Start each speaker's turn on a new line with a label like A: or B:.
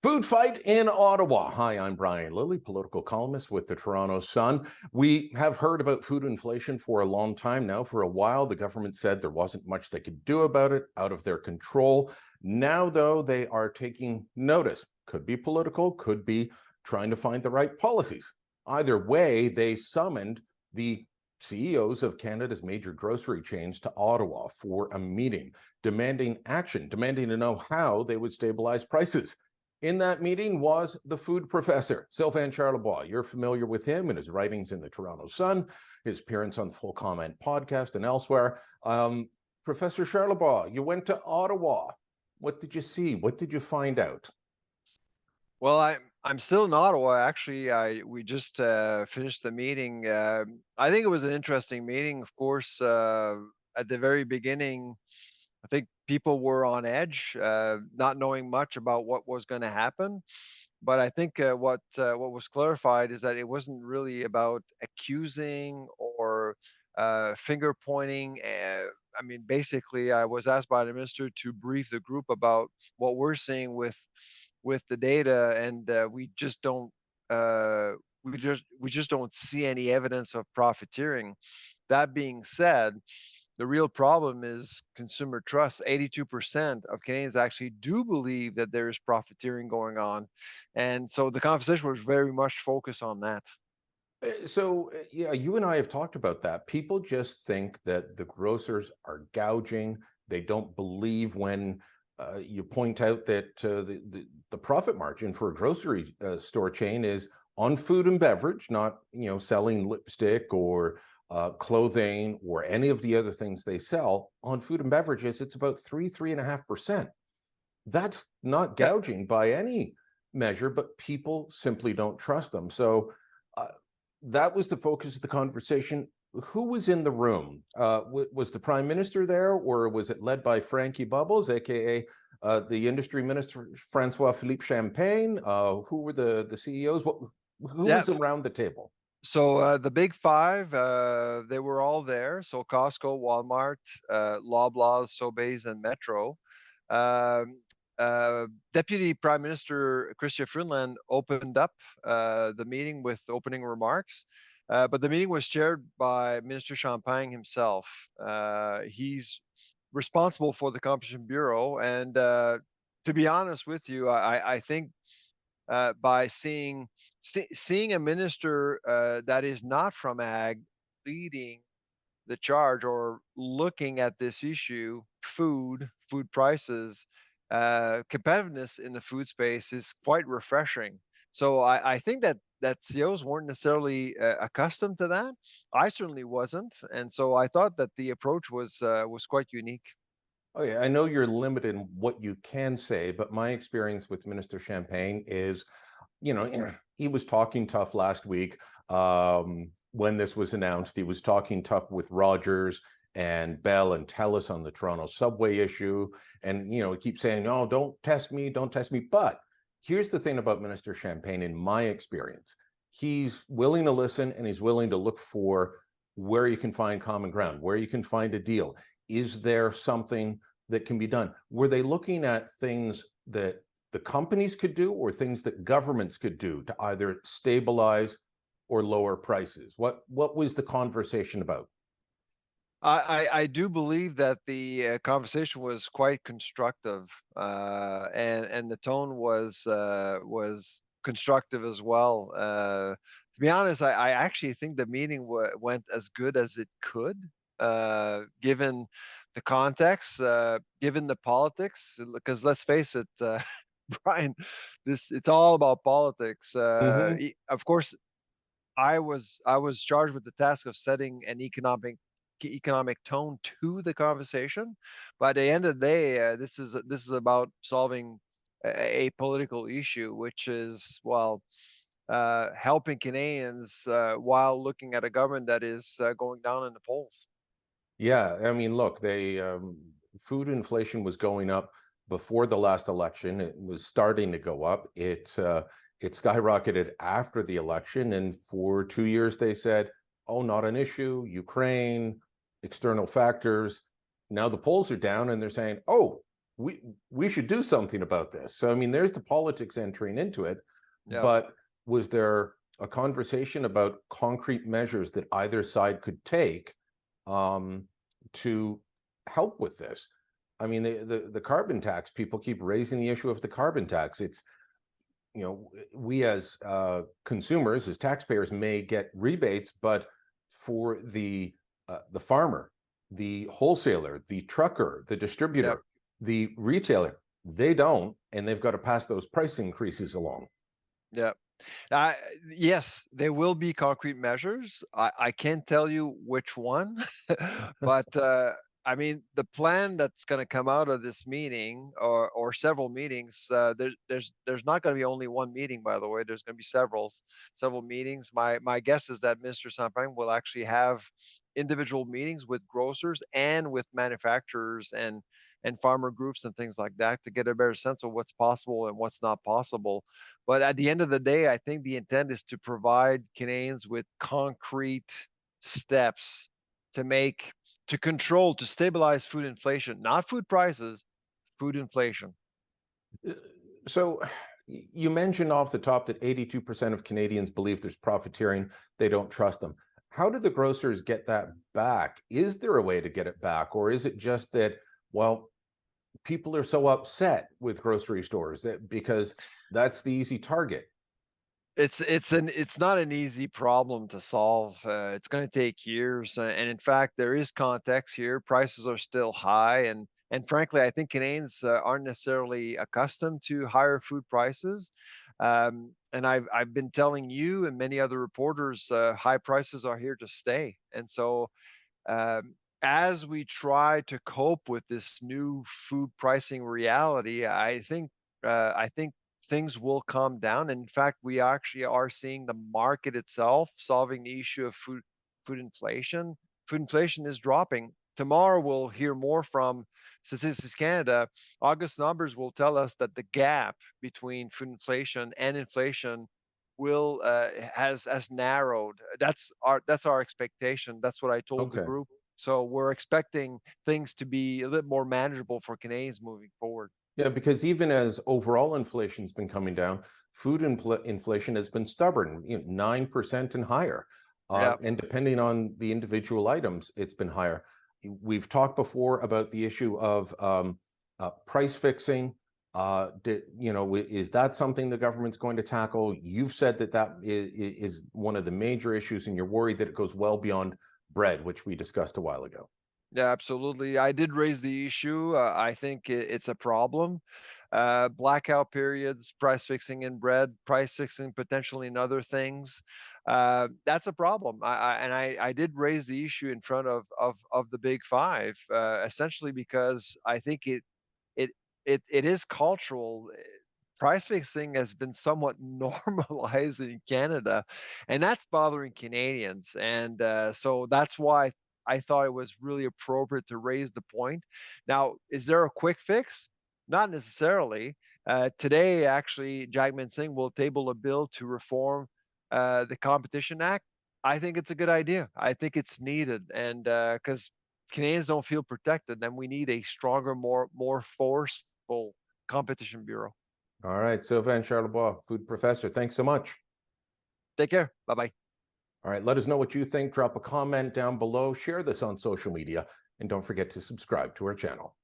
A: Food fight in Ottawa. Hi, I'm Brian Lilley, political columnist with the Toronto Sun. We have heard about food inflation for a long time now. For a while, the government said there wasn't much they could do about it, out of their control. Now, though, they are taking notice. Could be political, could be trying to find the right policies. Either way, they summoned the CEOs of Canada's major grocery chains to Ottawa for a meeting, demanding action, demanding to know how they would stabilize prices. In that meeting was the food professor, Sylvain Charlebois. You're familiar with him and his writings in the Toronto Sun, his appearance on the Full Comment podcast and elsewhere. Professor Charlebois, you went to Ottawa. What did you see? What did you find out?
B: Well, I'm still in Ottawa. Actually, we just finished the meeting. I think it was an interesting meeting. Of course, at the very beginning, I think people were on edge, not knowing much about what was going to happen. But I think what was clarified is that it wasn't really about accusing or finger pointing. I mean, basically, I was asked by the minister to brief the group about what we're seeing with the data, and we just don't see any evidence of profiteering. That being said, the real problem is consumer trust. 82% of Canadians actually do believe that there is profiteering going on. And so the conversation was very much focused on that.
A: Yeah, you and I have talked about that. People just think that the grocers are gouging. They don't believe when you point out that the profit margin for a grocery store chain is on food and beverage, not selling lipstick or clothing or any of the other things they sell. On food and beverages, it's about 3.5%. That's not gouging by any measure, but people simply don't trust them. So that was the focus of the conversation. Who was in the room? Was the Prime Minister there, or was it led by Frankie Bubbles, aka the Industry Minister Francois Philippe Champagne? Who were the CEOs? Who was around the table?
B: So the big five, they were all there. So Costco, Walmart, Loblaws, Sobeys, and Metro. Deputy Prime Minister Chrystia Freeland opened up the meeting with opening remarks, but the meeting was chaired by Minister Champagne himself. He's responsible for the Competition Bureau, and to be honest with you, I think by seeing a minister that is not from ag leading the charge or looking at this issue, food prices, competitiveness in the food space is quite refreshing. So I think that CEOs weren't necessarily accustomed to that. I certainly wasn't, and so I thought that the approach was quite unique.
A: Oh yeah, I know you're limited in what you can say, but my experience with Minister Champagne is, he was talking tough last week when this was announced. He was talking tough with Rogers and Bell and Telus on the Toronto subway issue. And, he keeps saying, "Oh, don't test me, don't test me." But here's the thing about Minister Champagne, in my experience. He's willing to listen, and he's willing to look for where you can find common ground, where you can find a deal. Is there something that can be done? Were they looking at things that the companies could do or things that governments could do to either stabilize or lower prices? What was the conversation about?
B: I do believe that the conversation was quite constructive, and the tone was constructive as well. To be honest, I actually think the meeting went as good as it could, given the context, given the politics. Because let's face it, Brian, it's all about politics. Of course, I was charged with the task of setting an economic tone to the conversation, but at the end of the day, this is about solving a political issue, which is, well, helping Canadians while looking at a government that is going down in the polls.
A: Yeah, I mean, look, food inflation was going up before the last election. It was starting to go up. It skyrocketed after the election, and for 2 years they said, "Oh, not an issue. Ukraine, external factors." Now the polls are down, and they're saying, "Oh, we should do something about this. So I mean, there's the politics entering into it,
B: Yeah.
A: but was there a conversation about concrete measures that either side could take to help with this? I mean, the carbon tax, people keep raising the issue of the carbon tax. It's, you know, we as consumers, as taxpayers, may get rebates, but for the farmer, the wholesaler, the trucker, the distributor,
B: Yep.
A: the retailer, they don't, and they've got to pass those price increases along.
B: Yeah. Yes, there will be concrete measures. I can't tell you which one, but I mean, the plan that's going to come out of this meeting, or several meetings. There's not going to be only one meeting, by the way. There's going to be several meetings. My guess is that Mr. Champagne will actually have individual meetings with grocers and with manufacturers and farmer groups and things like that, to get a better sense of what's possible and what's not possible. But at the end of the day, I think the intent is to provide Canadians with concrete steps to control, to stabilize food inflation, not food prices, food inflation.
A: So you mentioned off the top that 82% of Canadians believe there's profiteering. They don't trust them. How do the grocers get that back? Is there a way to get it back? Or is it just that, well, people are so upset with grocery stores because that's the easy target?
B: It's not an easy problem to solve. It's going to take years, and in fact, there is context here. Prices are still high, and frankly, I think Canadians aren't necessarily accustomed to higher food prices. And I've been telling you and many other reporters, high prices are here to stay, and so as we try to cope with this new food pricing reality, I think things will calm down. And in fact, we actually are seeing the market itself solving the issue of food inflation. Food inflation is dropping. Tomorrow we'll hear more from Statistics Canada. August numbers will tell us that the gap between food inflation and inflation will has narrowed. That's our expectation. That's what I told the
A: Okay.
B: group. So we're expecting things to be a little more manageable for Canadians moving forward.
A: Yeah, because even as overall inflation's been coming down, food inflation has been stubborn, 9% and higher.
B: Yeah.
A: And depending on the individual items, it's been higher. We've talked before about the issue of price fixing. Is that something the government's going to tackle? You've said that is one of the major issues, and you're worried that it goes well beyond bread, which we discussed a while ago.
B: Yeah, absolutely. I did raise the issue. I think it's a problem. Blackout periods, price fixing in bread, price fixing potentially in other things. That's a problem. I did raise the issue in front of the Big Five, essentially because I think it is cultural. Price fixing has been somewhat normalized in Canada, and that's bothering Canadians. And so that's why I thought it was really appropriate to raise the point. Now, is there a quick fix? Not necessarily. Today, actually, Jagmeet Singh will table a bill to reform the Competition Act. I think it's a good idea. I think it's needed, and because Canadians don't feel protected, and we need a stronger, more forceful competition bureau.
A: All right, Sylvain Charlebois, food professor, thanks so much.
B: Take care. Bye bye.
A: All right, let us know what you think. Drop a comment down below, share this on social media, and don't forget to subscribe to our channel.